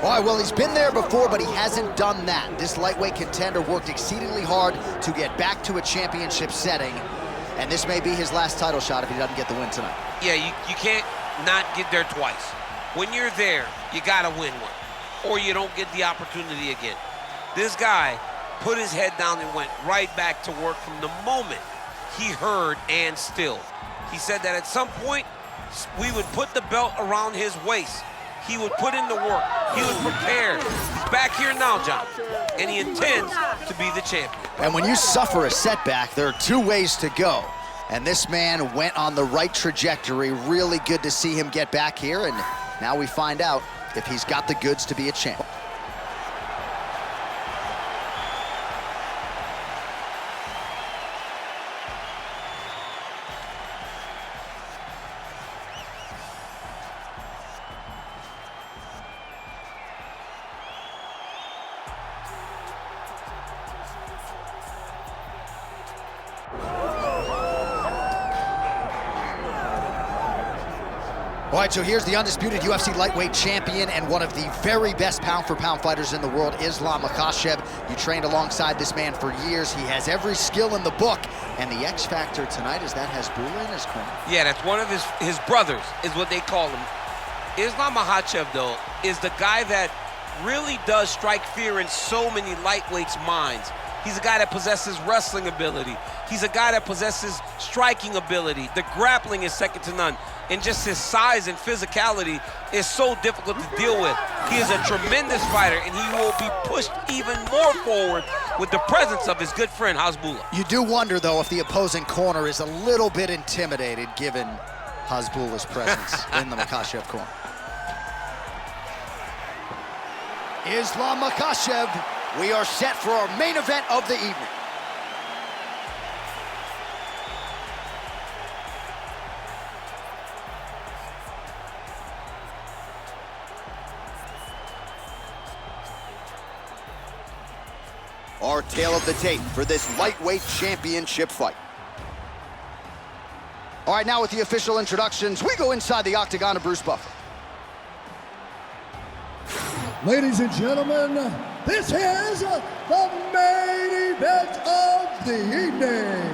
All right, well, he's been there before, but he hasn't done that. This lightweight contender worked exceedingly hard to get back to a championship setting, and this may be his last title shot if he doesn't get the win tonight. Yeah, you can't not get there twice. When you're there, you gotta win one, or you don't get the opportunity again. This guy put his head down and went right back to work from the moment he heard and still. He said that at some point, we would put the belt around his waist. He would put in the work. He was prepared. He's back here now, John, and he intends to be the champion. And when you suffer a setback, there are two ways to go. And this man went on the right trajectory. Really good to see him get back here, and now we find out if he's got the goods to be a champ. All right, so here's the undisputed UFC lightweight champion and one of the very best pound-for-pound fighters in the world, Islam Makhachev. You trained alongside this man for years. He has every skill in the book, and the X factor tonight is that Hasbulla in his corner. Yeah, that's one of his brothers, is what they call him. Islam Makhachev, though, is the guy that really does strike fear in so many lightweights' minds. He's a guy that possesses wrestling ability. He's a guy that possesses striking ability. The grappling is second to none. And just his size and physicality is so difficult to deal with. He is a tremendous fighter, and he will be pushed even more forward with the presence of his good friend, Hasbulla. You do wonder, though, if the opposing corner is a little bit intimidated given Hasbulla's presence in the Makhachev corner. Islam Makhachev, we are set for our main event of the evening. Our tale of the tape for this lightweight championship fight. All right, now with the official introductions, we go inside the octagon of Bruce Buffer. Ladies and gentlemen, this is the main event of the evening.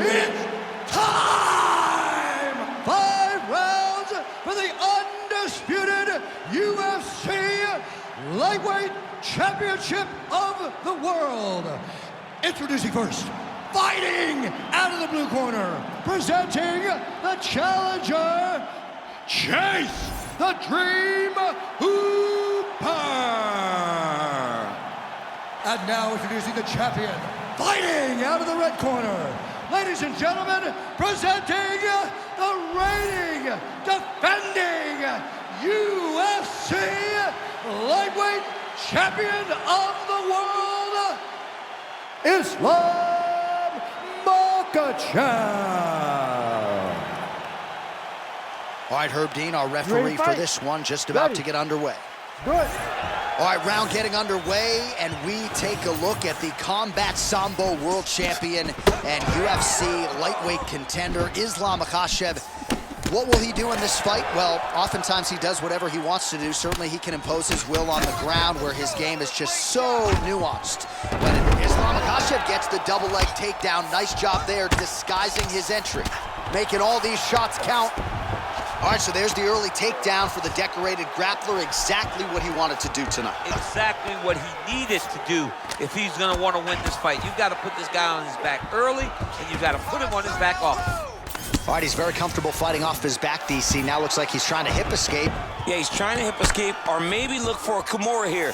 It's time! 5 rounds for the undisputed UFC Lightweight Championship of the World. Introducing first, fighting out of the blue corner, presenting the challenger, Chase the Dream Hooper. And now introducing the champion, fighting out of the red corner, ladies and gentlemen, presenting the reigning, defending UFC Lightweight Champion of the World, Islam Makhachev. All right, Herb Dean, our referee for this one, just about to get underway. Good. All right, round getting underway, and we take a look at the Combat Sambo World Champion and UFC lightweight contender, Islam Makhachev. What will he do in this fight? Well, oftentimes he does whatever he wants to do. Certainly he can impose his will on the ground where his game is just so nuanced. When Islam Makhachev gets the double leg takedown, nice job there disguising his entry, making all these shots count. All right, so there's the early takedown for the decorated grappler, exactly what he wanted to do tonight. Exactly what he needed to do if he's gonna want to win this fight. You've got to put this guy on his back early, and you've got to put him on his back often. All right, he's very comfortable fighting off his back, DC. Now looks like he's trying to hip escape. Yeah, he's trying to hip escape, or maybe look for a Kimura here.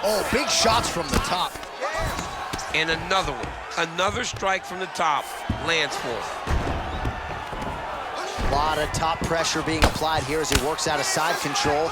Oh, big shots from the top. And another one. Another strike from the top lands for him. A lot of top pressure being applied here as he works out of side control.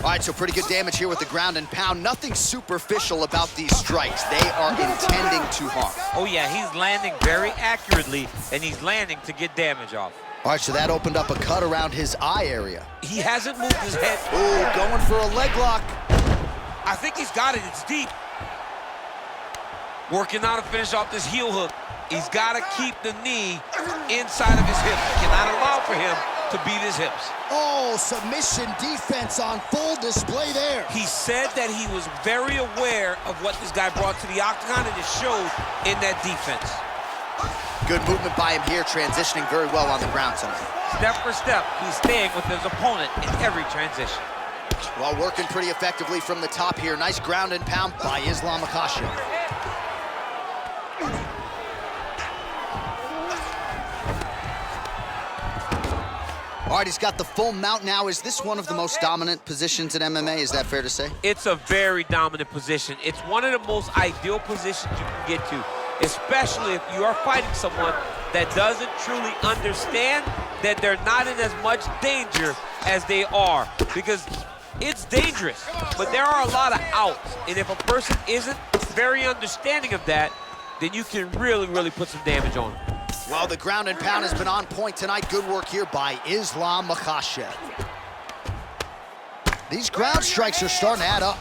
All right, so pretty good damage here with the ground and pound. Nothing superficial about these strikes. They are intending to harm. Oh, yeah, he's landing very accurately, and he's landing to get damage off. All right, so that opened up a cut around his eye area. He hasn't moved his head. Ooh, going for a leg lock. I think he's got it. It's deep. Working on to finish off this heel hook. He's got to keep the knee inside of his hip. Cannot allow for him to beat his hips. Oh, submission defense on full display there. He said that he was very aware of what this guy brought to the octagon, and it showed in that defense. Good movement by him here, transitioning very well on the ground tonight. Step for step, he's staying with his opponent in every transition. While working pretty effectively from the top here. Nice ground and pound by Islam Makhachev. All right, he's got the full mount now. Is this one of the most dominant positions in MMA? Is that fair to say? It's a very dominant position. It's one of the most ideal positions you can get to, especially if you are fighting someone that doesn't truly understand that they're not in as much danger as they are, because it's dangerous, but there are a lot of outs, and if a person isn't very understanding of that, then you can really put some damage on them. Well, the ground and pound has been on point tonight. Good work here by Islam Makhachev. These ground strikes are starting to add up.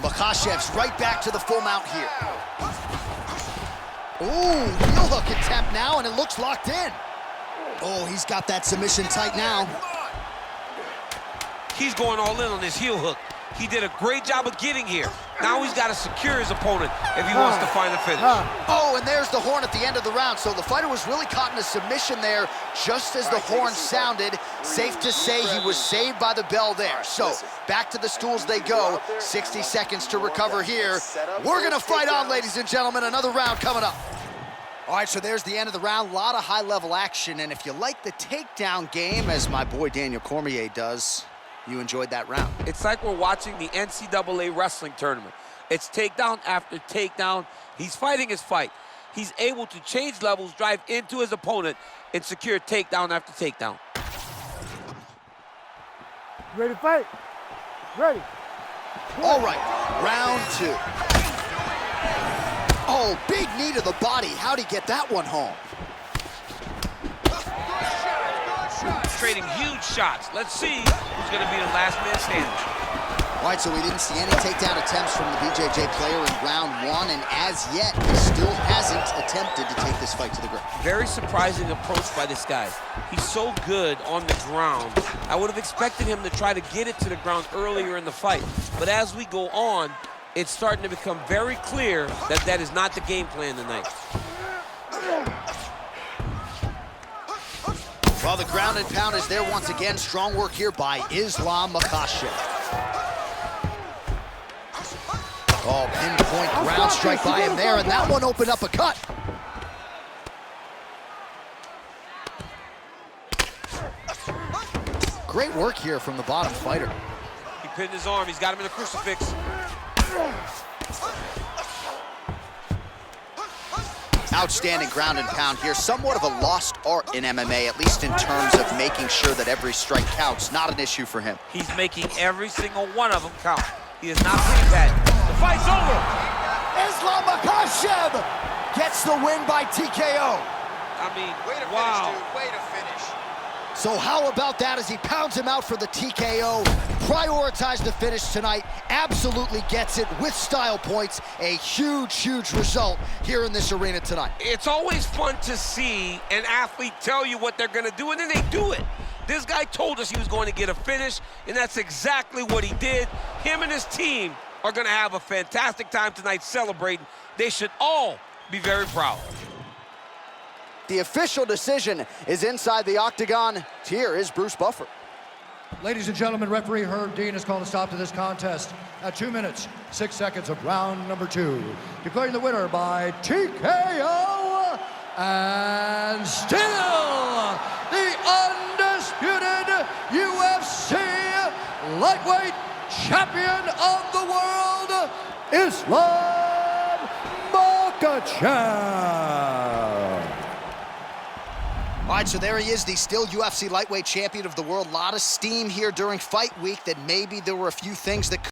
Makhachev's right back to the full mount here. Ooh, heel hook attempt now, and it looks locked in. Oh, he's got that submission tight now. He's going all in on this heel hook. He did a great job of getting here. Now he's got to secure his opponent if he wants to find a finish. Oh, and there's the horn at the end of the round. So the fighter was really caught in a submission there just as the horn sounded. Safe to say he was saved by the bell there. So back to the stools they go. 60 seconds to recover here. We're going to fight on, ladies and gentlemen. Another round coming up. All right, so there's the end of the round. A lot of high-level action. And if you like the takedown game, as my boy Daniel Cormier does, you enjoyed that round. It's like we're watching the NCAA wrestling tournament. It's takedown after takedown. He's fighting his fight. He's able to change levels, drive into his opponent, and secure takedown after takedown. Ready to fight? Ready. All right, round two. Oh, big knee to the body. How'd he get that one home? Trading huge shots. Let's see who's going to be the last man standing. All right, so we didn't see any takedown attempts from the BJJ player in round one, and as yet, he still hasn't attempted to take this fight to the ground. Very surprising approach by this guy. He's so good on the ground. I would have expected him to try to get it to the ground earlier in the fight. But as we go on, it's starting to become very clear that that is not the game plan tonight. Well, the ground and pound is there once again. Strong work here by Islam Makhachev. Oh, pinpoint ground strike by him there, and that one opened up a cut. Great work here from the bottom fighter. He pinned his arm. He's got him in a crucifix. Outstanding ground and pound here. Somewhat of a lost art in MMA, at least in terms of making sure that every strike counts. Not an issue for him. He's making every single one of them count. He is not putting that. The fight's over. Islam Makhachev gets the win by TKO. I mean, wow. Way to finish. So how about that as he pounds him out for the TKO? Prioritized the finish tonight. Absolutely gets it with style points. A huge result here in this arena tonight. It's always fun to see an athlete tell you what they're going to do, and then they do it. This guy told us he was going to get a finish, and that's exactly what he did. Him and his team are going to have a fantastic time tonight celebrating. They should all be very proud. The official decision is inside the octagon. Here is Bruce Buffer. Ladies and gentlemen, referee Herb Dean has called a stop to this contest at 2 minutes, 6 seconds of round number 2. Declaring the winner by TKO, and still the undisputed UFC lightweight champion of the world, Islam Makhachev. All right, so there he is, the still UFC lightweight champion of the world. A lot of steam here during fight week that maybe there were a few things that